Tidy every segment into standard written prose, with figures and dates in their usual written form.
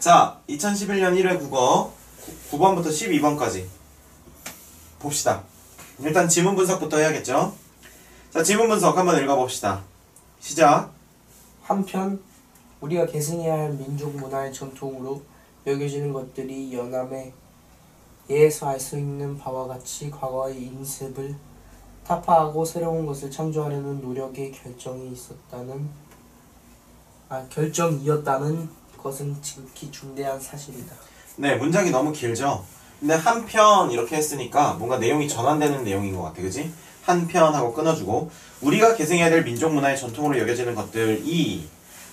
자, 2011년 1회 국어 9번부터 12번까지 봅시다. 일단 지문 분석부터 해야겠죠? 자, 지문 분석 한번 읽어봅시다. 시작. 한편 우리가 계승해야 할 민족 문화의 전통으로 여겨지는 것들이 연암에 예에서 알 수 있는 바와 같이 과거의 인습을 타파하고 새로운 것을 창조하려는 노력의 결정이었다는 것은 지극히 중대한 사실이다. 네, 문장이 너무 길죠? 근데 한편 이렇게 했으니까 뭔가 내용이 전환되는 내용인 것 같아, 그지? 한편 하고 끊어주고, 우리가 계승해야 될 민족 문화의 전통으로 여겨지는 것들이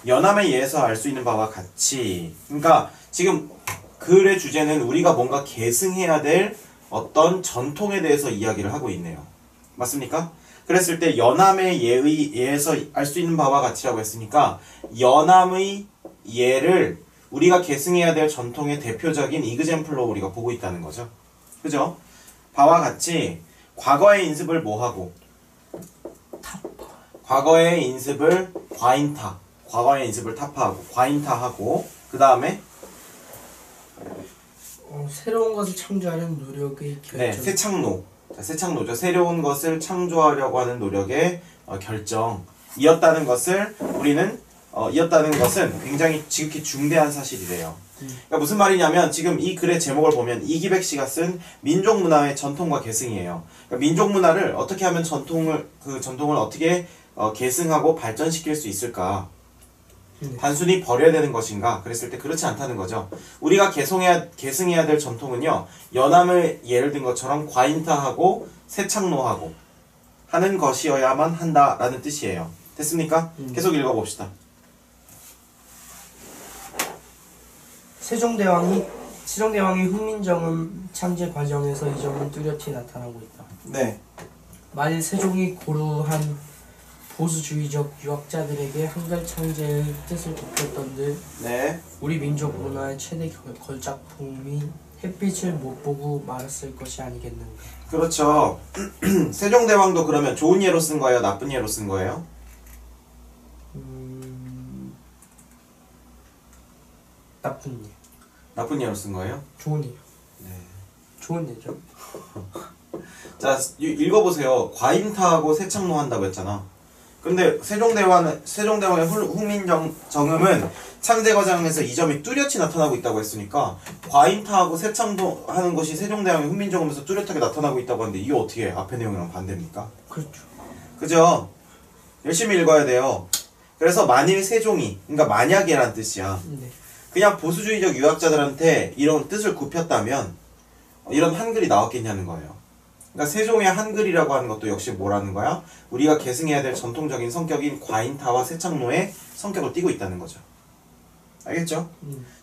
연암에 의해서 알 수 있는 바와 같이, 그러니까 지금 글의 주제는 우리가 뭔가 계승해야 될 어떤 전통에 대해서 이야기를 하고 있네요. 맞습니까? 그랬을 때 연암의 예에서 알 수 있는 바와 같이라고 했으니까 연암의 예를 우리가 계승해야 될 전통의 대표적인 이그젬플로 우리가 보고 있다는 거죠. 그죠? 바와 같이 과거의 인습을 뭐하고? 과거의 인습을 과인타. 과거의 인습을 타파하고 과인타하고 그 다음에 새로운 것을 창조하는 노력의 결정. 네, 새창노. 자, 새창노죠. 새로운 것을 창조하려고 하는 노력의 결정이었다는 것을 우리는 이었다는 것은 굉장히 지극히 중대한 사실이래요. 그러니까 무슨 말이냐면 지금 이 글의 제목을 보면 이기백 씨가 쓴 민족 문화의 전통과 계승이에요. 그러니까 민족 문화를 어떻게 하면 그 전통을 어떻게 계승하고 발전시킬 수 있을까? 단순히 버려야 되는 것인가? 그랬을 때 그렇지 않다는 거죠. 우리가 계승해야 될 전통은요, 연암을 예를 든 것처럼 과인타하고 새창노하고 하는 것이어야만 한다라는 뜻이에요. 됐습니까? 계속 읽어봅시다. 세종대왕의 훈민정음 창제 과정에서 이 점은 뚜렷이 나타나고 있다. 네. 만일 세종이 고루한 보수주의적 유학자들에게 한글 창제의 뜻을 굽혔던들 네. 우리 민족 문화의 최대 걸작품인 햇빛을 못 보고 말았을 것이 아니겠는가. 그렇죠. 세종대왕도 그러면 좋은 예로 쓴 거예요? 나쁜 예로 쓴 거예요? 나쁜 예. 나쁜 예로 쓴 거예요? 좋은 예. 네. 좋은 예죠. 자, 읽어보세요. 과인타하고 새창노 한다고 했잖아. 근데 세종대왕의 훈민정음은 창제 과정에서 이 점이 뚜렷이 나타나고 있다고 했으니까 과인타하고 새창노 하는 것이 세종대왕의 훈민정음에서 뚜렷하게 나타나고 있다고 하는데 이게 어떻게 앞의 내용이랑 반대입니까? 그렇죠. 그죠? 열심히 읽어야 돼요. 그래서 만일 세종이, 그러니까 만약에란 뜻이야. 네. 그냥 보수주의적 유학자들한테 이런 뜻을 굽혔다면 이런 한글이 나왔겠냐는 거예요. 그러니까 세종의 한글이라고 하는 것도 역시 뭐라는 거야? 우리가 계승해야 될 전통적인 성격인 과인타와 새창노의 성격을 띠고 있다는 거죠. 알겠죠?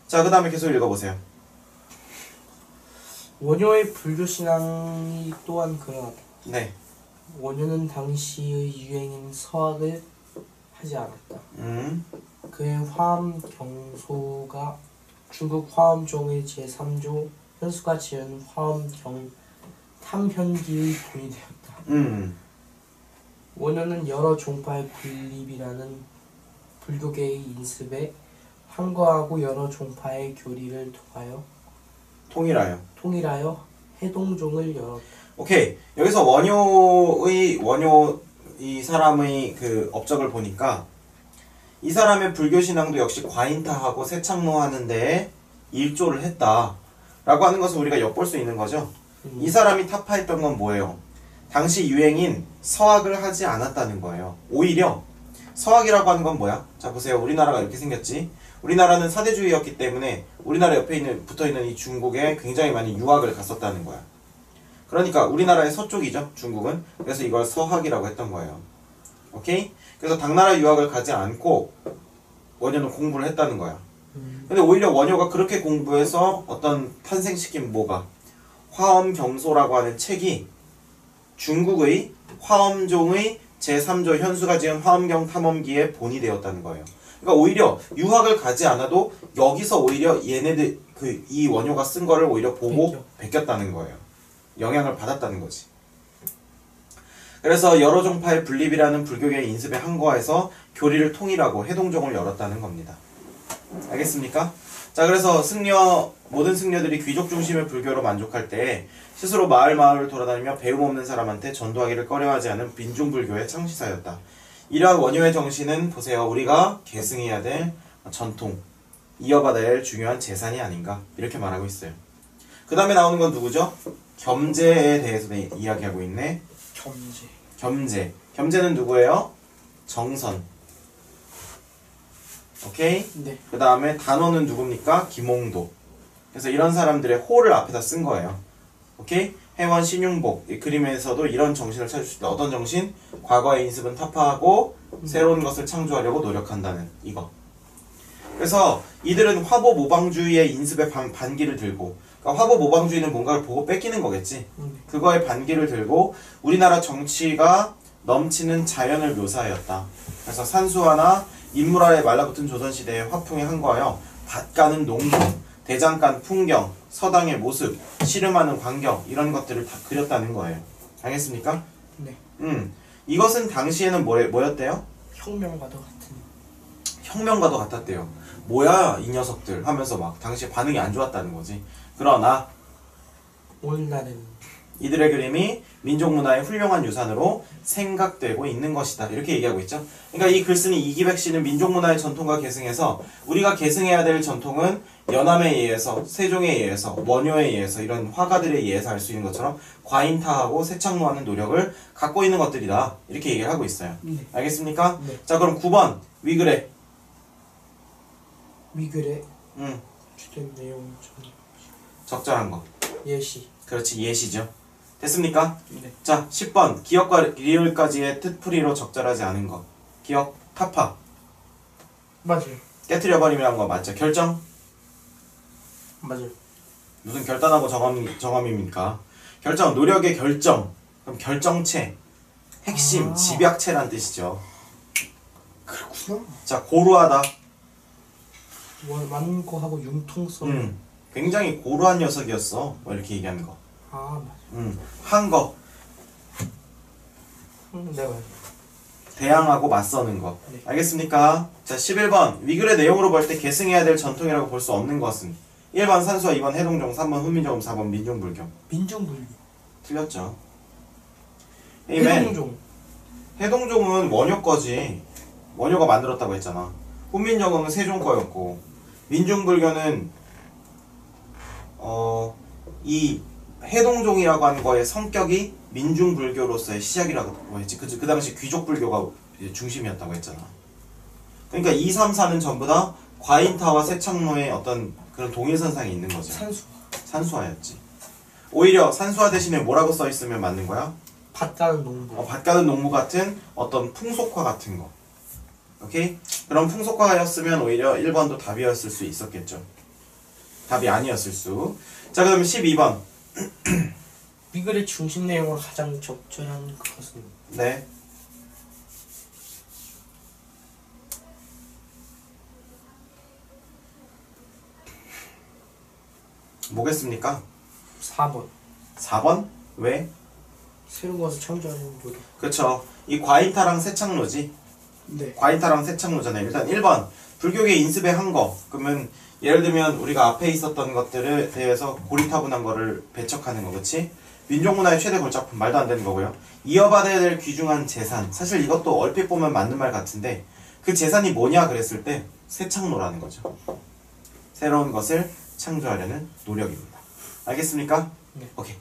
자, 그 다음에 계속 읽어보세요. 원효의 불교신앙이 또한 그러하다. 네. 원효는 당시의 유행인 서학을 하지 않았다. 그의 화엄경소가 중국 화엄종의 제3조 현수가 지은 탐현기의 본이 되었다. 원효는 여러 종파의 분립이라는 불교계의 인습에 한거하고 여러 종파의 교리를 통일하여 해동종을 열었다. 오케이. 여기서 원효 이 사람의 그 업적을 보니까 이 사람의 불교신앙도 역시 과인타하고 새창노 하는데 일조를 했다 라고 하는 것을 우리가 엿볼 수 있는 거죠. 이 사람이 타파했던 건 뭐예요? 당시 유행인 서학을 하지 않았다는 거예요. 오히려 서학이라고 하는 건 뭐야? 자, 보세요. 우리나라가 이렇게 생겼지. 우리나라는 사대주의였기 때문에 우리나라 옆에 붙어있는 이 중국에 굉장히 많이 유학을 갔었다는 거야. 그러니까 우리나라의 서쪽이죠, 중국은. 그래서 이걸 서학이라고 했던 거예요. 오케이? 그래서 당나라 유학을 가지 않고 원효는 공부를 했다는 거야. 근데 오히려 원효가 그렇게 공부해서 어떤 탄생시킨 뭐가? 화엄경소라고 하는 책이 중국의 화엄종의 제3조 현수가 지은 화엄경 탐험기의 본이 되었다는 거예요. 그러니까 오히려 유학을 가지 않아도 여기서 오히려 얘네들 이 원효가 쓴 거를 오히려 보고 베꼈다는 거예요. 영향을 받았다는 거지. 그래서 여러 종파의 분립이라는 불교계의 인습에 항거해서 교리를 통일하고 해동종을 열었다는 겁니다. 알겠습니까? 자, 그래서 모든 승려들이 귀족 중심의 불교로 만족할 때 스스로 마을을 돌아다니며 배움 없는 사람한테 전도하기를 꺼려하지 않은 빈중불교의 창시사였다. 이러한 원효의 정신은 보세요. 우리가 계승해야 될 전통, 이어받아야 할 중요한 재산이 아닌가 이렇게 말하고 있어요. 그 다음에 나오는 건 누구죠? 겸재에 대해서 이야기하고 있네. 겸재는 누구예요? 정선. 오케이? 네. 그 다음에 단원은 누굽니까? 김홍도. 그래서 이런 사람들의 호를 앞에다 쓴 거예요. 오케이? 해원 신윤복. 이 그림에서도 이런 정신을 찾을 수 있다. 어떤 정신? 과거의 인습은 타파하고 새로운 것을 창조하려고 노력한다는 이거. 그래서 이들은 화보 모방주의의 인습의 반기를 들고, 그러니까 화보 모방주의는 뭔가를 보고 뺏기는 거겠지. 그거의 반기를 들고 우리나라 정치가 넘치는 자연을 묘사하였다. 그래서 산수화나 인물 아래 말라붙은 조선시대의 화풍에 한거하여 밭가는 농부, 대장간 풍경, 서당의 모습, 씨름하는 광경 이런 것들을 다 그렸다는 거예요. 알겠습니까? 네. 이것은 당시에는 뭐였대요? 혁명과도 같은. 혁명과도 같았대요. 뭐야 이 녀석들 하면서 막 당시에 반응이 안 좋았다는 거지. 그러나 오늘날은 이들의 그림이 민족문화의 훌륭한 유산으로 생각되고 있는 것이다. 이렇게 얘기하고 있죠. 그러니까 이 글쓴이 이기백 씨는 민족문화의 전통과 계승해서 우리가 계승해야 될 전통은 연암에 의해서, 세종에 의해서, 원효에 의해서 이런 화가들에 의해서 할 수 있는 것처럼 과인타하고 새창노하는 노력을 갖고 있는 것들이다. 이렇게 얘기를 하고 있어요. 알겠습니까? 네. 자, 그럼 9번 위그레. 위글의 주된 내용 좀 적절한 거. 예시. 그렇지, 예시죠. 됐습니까? 네. 자, 10번 기억과 리을까지의 뜻풀이로 적절하지 않은 거. 기억, 타파. 맞아요. 깨트려버림이라는 거 맞죠? 결정? 맞아요. 무슨 결단하고 정함입니까? 결정, 노력의 결정. 그럼 결정체, 핵심, 집약체란 뜻이죠. 그렇구나. 자, 고루하다. 완고하고 융통성. 굉장히 고루한 녀석이었어. 뭐 이렇게 얘기하는 거. 아, 맞아요. 한 거. 네, 맞아요. 대항하고 맞서는 거. 네. 알겠습니까? 자, 11번. 위글의 내용으로 볼 때 계승해야 될 전통이라고 볼 수 없는 것은 1번 산수화, 2번 해동종, 3번 훈민정음, 4번 민중불교. 민중불교. 틀렸죠. 해동종. 해동종은 원효 거지. 원효가 만들었다고 했잖아. 훈민정음은 세종 거였고, 민중불교는 이 해동종이라고 하는 거의 성격이 민중불교로서의 시작이라고 했지. 그 당시 귀족불교가 중심이었다고 했잖아. 그러니까 2, 3, 4는 전부 다 과인타와 새창노의 어떤 그런 동일선상에 있는 거죠. 산수화였지. 오히려 산수화 대신에 뭐라고 써있으면 맞는 거야? 밭가는 농부. 밭가는 농부 같은 어떤 풍속화 같은 거. 오케이? 그런 풍속화였으면 오히려 1번도 답이었을 수 있었겠죠. 답이 아니었을 수. 자, 그러면 12번. 위글의 중심 내용으로 가장 적절한 것은? 네. 뭐겠습니까? 4번. 4번? 왜? 새로운 것을 창조하는 노력. 그쵸. 이 과인타랑 새창노지. 네. 과인타랑 새창노잖아요. 일단 1번. 불교계 인습의 한 거. 그러면 예를 들면 우리가 앞에 있었던 것들에 대해서 고리타분한 거를 배척하는 거, 그치? 민족문화의 최대 골작품, 말도 안 되는 거고요. 이어받아야 될 귀중한 재산. 사실 이것도 얼핏 보면 맞는 말 같은데 그 재산이 뭐냐 그랬을 때 새창노라는 거죠. 새로운 것을 창조하려는 노력입니다. 알겠습니까? 네. 오케이.